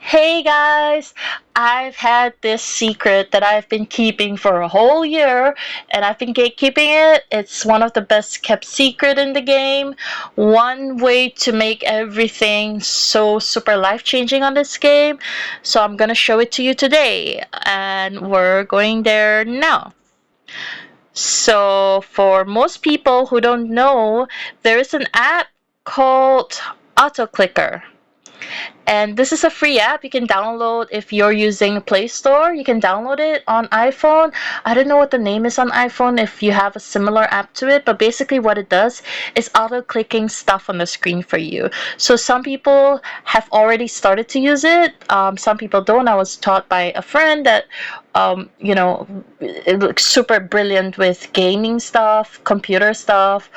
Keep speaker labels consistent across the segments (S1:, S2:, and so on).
S1: Hey guys, I've had this secret that I've been keeping for a whole year and I've been gatekeeping it. It's one of the best kept secret in the game. One way to make everything so super life-changing on this game. So I'm gonna show it to you today and we're going there now. So for most people who don't know, there is an app called AutoClicker. And this is a free app you can download if you're using Play Store. You can download it on iPhone. I don't know what the name is on iPhone if you have a similar app to it, but basically what it does is auto-clicking stuff on the screen for you. So some people have already started to use it. Some people don't. I was taught by a friend that it looks super brilliant with gaming stuff, computer stuff,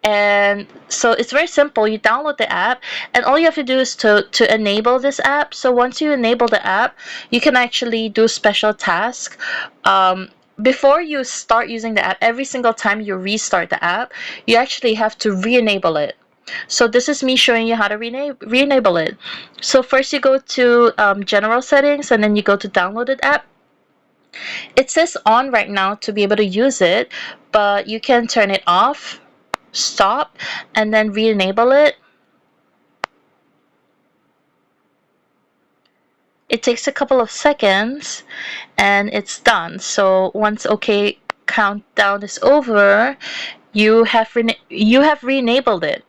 S1: and so it's very simple. You download the app and all you have to do is to enable this app. So once you enable the app, you can actually do special tasks. Before you start using the app, every single time you restart the app, you actually have to re-enable it. So this is me showing you how to re-enable it. So first you go to general settings and then you go to downloaded app. It says on right now to be able to use it, but you can turn it off, stop, and then re-enable it. It takes a couple of seconds and it's done. So once OK countdown is over, you have re-enabled it.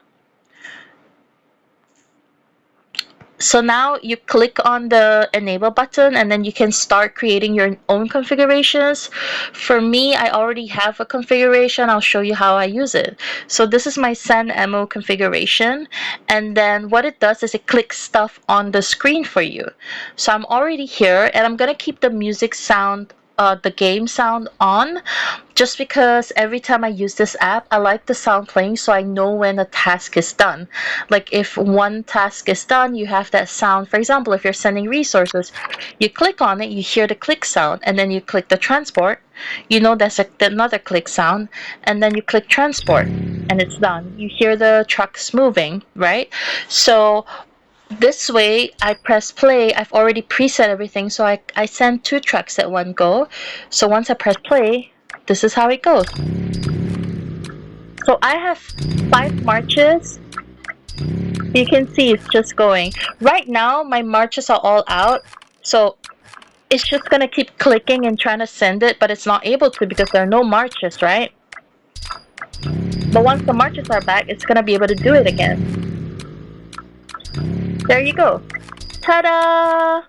S1: So now you click on the enable button and then you can start creating your own configurations. For me, I already have a configuration. I'll show you how I use it. So this is my send ammo configuration, and then what it does is it clicks stuff on the screen for you. So I'm already here and I'm gonna keep the music sound, the game sound on, just because every time I use this app, I like the sound playing so I know when a task is done. Like if one task is done, you have that sound. For example, if you're sending resources, you click on it, you hear the click sound, and then you click the transport. You know that's another click sound, and then you click transport, and it's done. You hear the trucks moving, right? So this way, I press play. I've already preset everything, so I send 2 tracks at one go. So once I press play, this is how it goes. So I have 5 marches. You can see it's just going. Right now, my marches are all out, so it's just gonna keep clicking and trying to send it, but it's not able to because there are no marches, right? But once the marches are back, it's gonna be able to do it again. There you go. Ta-da!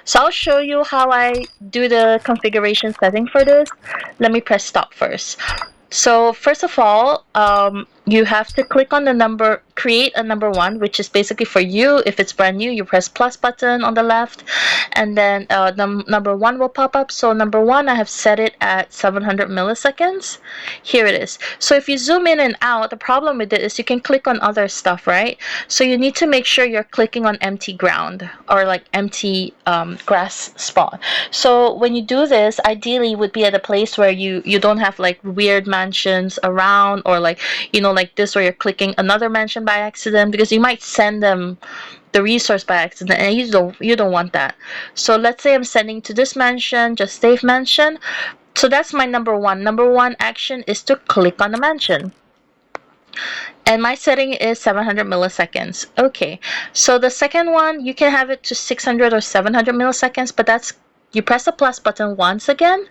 S1: So I'll show you how I do the configuration setting for this. Let me press stop first. So first of all, you have to click on the number, create a number 1, which is basically for you. If it's brand new, you press plus button on the left, and then number 1 will pop up. So number 1, I have set it at 700 milliseconds. Here it is. So if you zoom in and out, the problem with it is you can click on other stuff, right? So you need to make sure you're clicking on empty ground or like empty grass spot. So when you do this, ideally you would be at a place where you don't have like weird mansions around, or like like this where you're clicking another mansion by accident, because you might send them the resource by accident and you don't want that. So let's say I'm sending to this mansion, just save mansion. So that's my number 1. Number 1 action is to click on the mansion. And my setting is 700 milliseconds. Okay, so the second one, you can have it to 600 or 700 milliseconds, but that's, you press the plus button once again,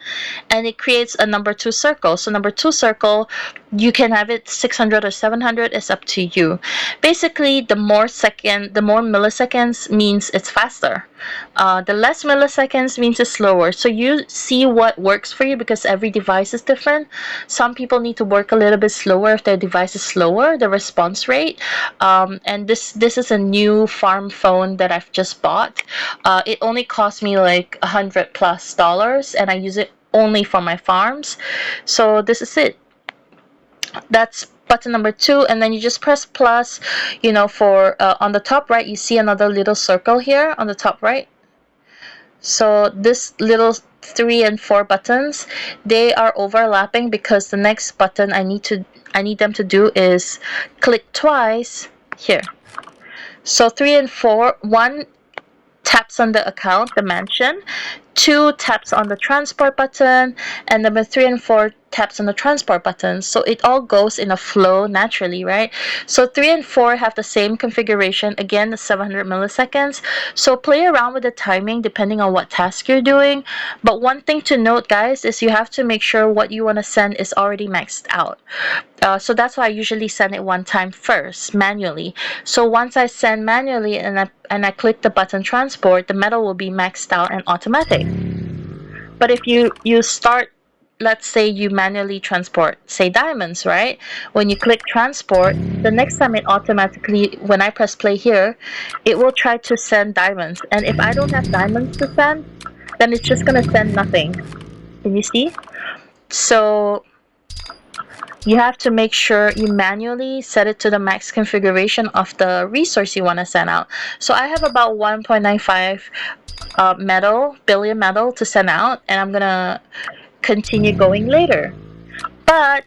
S1: and it creates a number 2 circle. So number 2 circle, you can have it 600 or 700, it's up to you. Basically, the more milliseconds means it's faster. The less milliseconds means it's slower. So you see what works for you, because every device is different. Some people need to work a little bit slower if their device is slower, the response rate. And this is a new farm phone that I've just bought. It only cost me like $100+, and I use it only for my farms. So this is it. That's button number 2, and then you just press plus. For on the top right, you see another little circle here on the top right. So this little 3 and 4 buttons, they are overlapping because the next button I need them to do is click twice here. So 3 and 4, 1 taps on the account, the mansion, 2 taps on the transport button, and number 3 and 4 taps on the transport button. So it all goes in a flow naturally, right? So 3 and 4 have the same configuration, again 700 milliseconds. So play around with the timing depending on what task you're doing. But one thing to note, guys, is you have to make sure what you want to send is already maxed out. So that's why I usually send it one time first, manually. So once I send manually and I click the button transport, the metal will be maxed out and automatic. But if you start, let's say you manually transport, say diamonds, right? When you click transport, the next time it automatically, when I press play here, it will try to send diamonds. And if I don't have diamonds to send, then it's just gonna send nothing. Can you see? So you have to make sure you manually set it to the max configuration of the resource you want to send out. So I have about 1.95 billion metal to send out, and I'm gonna continue going later. But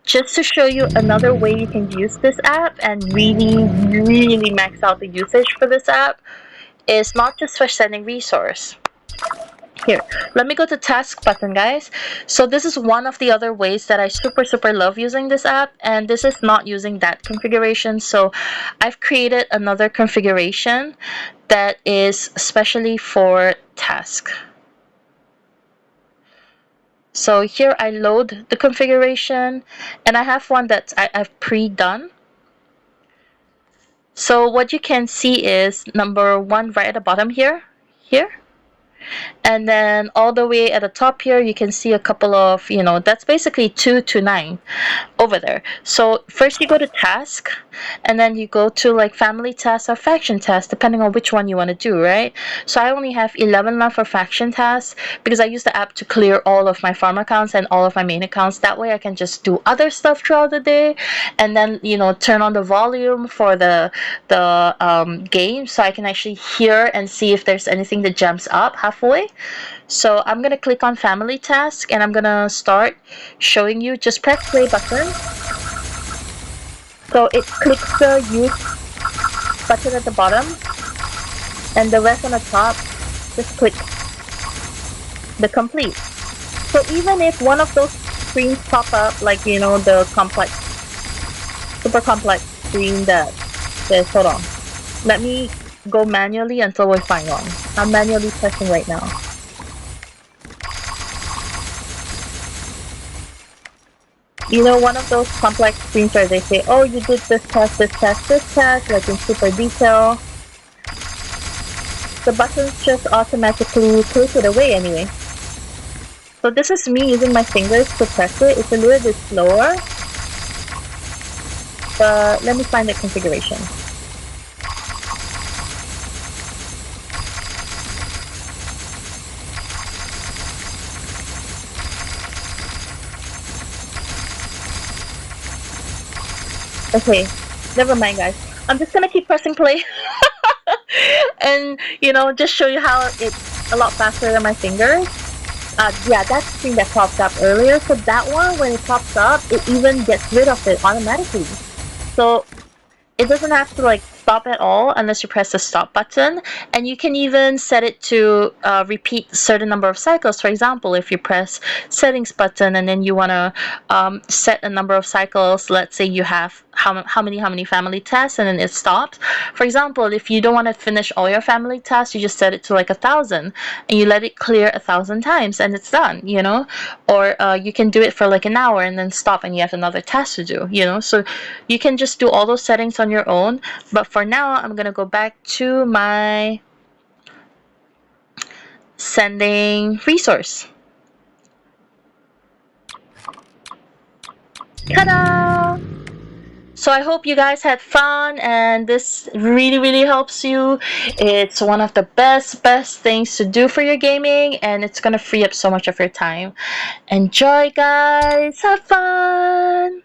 S1: just to show you another way you can use this app and really max out the usage for this app is not just for sending resource. Here, let me go to task button, guys. So this is one of the other ways that I super love using this app, and this is not using that configuration. So I've created another configuration that is especially for task. So here I load the configuration, and I have one that I've pre-done. So what you can see is number 1 right at the bottom here. And then all the way at the top here, you can see a couple of, that's basically 2 to 9 over there. So first you go to task, and then you go to like family tasks or faction tasks, depending on which one you want to do, right? So I only have 11 left for faction tasks because I use the app to clear all of my farm accounts and all of my main accounts. That way I can just do other stuff throughout the day, and then turn on the volume for the game so I can actually hear and see if there's anything that jumps up halfway. So I'm gonna click on family task, and I'm gonna start showing you. Just press play button. So it clicks the use button at the bottom, and the rest on the top, just click the complete. So even if one of those screens pop up, like the complex, super complex screen that says, hold on, let me go manually until we find one. I'm manually testing right now. One of those complex screens where they say, oh, you did this test, like in super detail. The buttons just automatically click it away anyway. So this is me using my fingers to press it. It's a little bit slower, but let me find the configuration. Okay, never mind, guys. I'm just gonna keep pressing play and just show you how it's a lot faster than my fingers. Yeah, that screen that popped up earlier, so that one, when it pops up, it even gets rid of it automatically. So it doesn't have to like stop at all unless you press the stop button, and you can even set it to repeat a certain number of cycles. For example, if you press settings button and then you want to set a number of cycles, let's say you have how many family tasks, and then it stops. For example, if you don't want to finish all your family tasks, you just set it to like 1,000 and you let it clear 1,000 times and it's done, or you can do it for like an hour and then stop and you have another task to do, so you can just do all those settings on your own. But for now, I'm gonna go back to my sending resource. Ta-da! So I hope you guys had fun, and this really helps you. It's one of the best things to do for your gaming, and it's gonna free up so much of your time. Enjoy, guys! Have fun!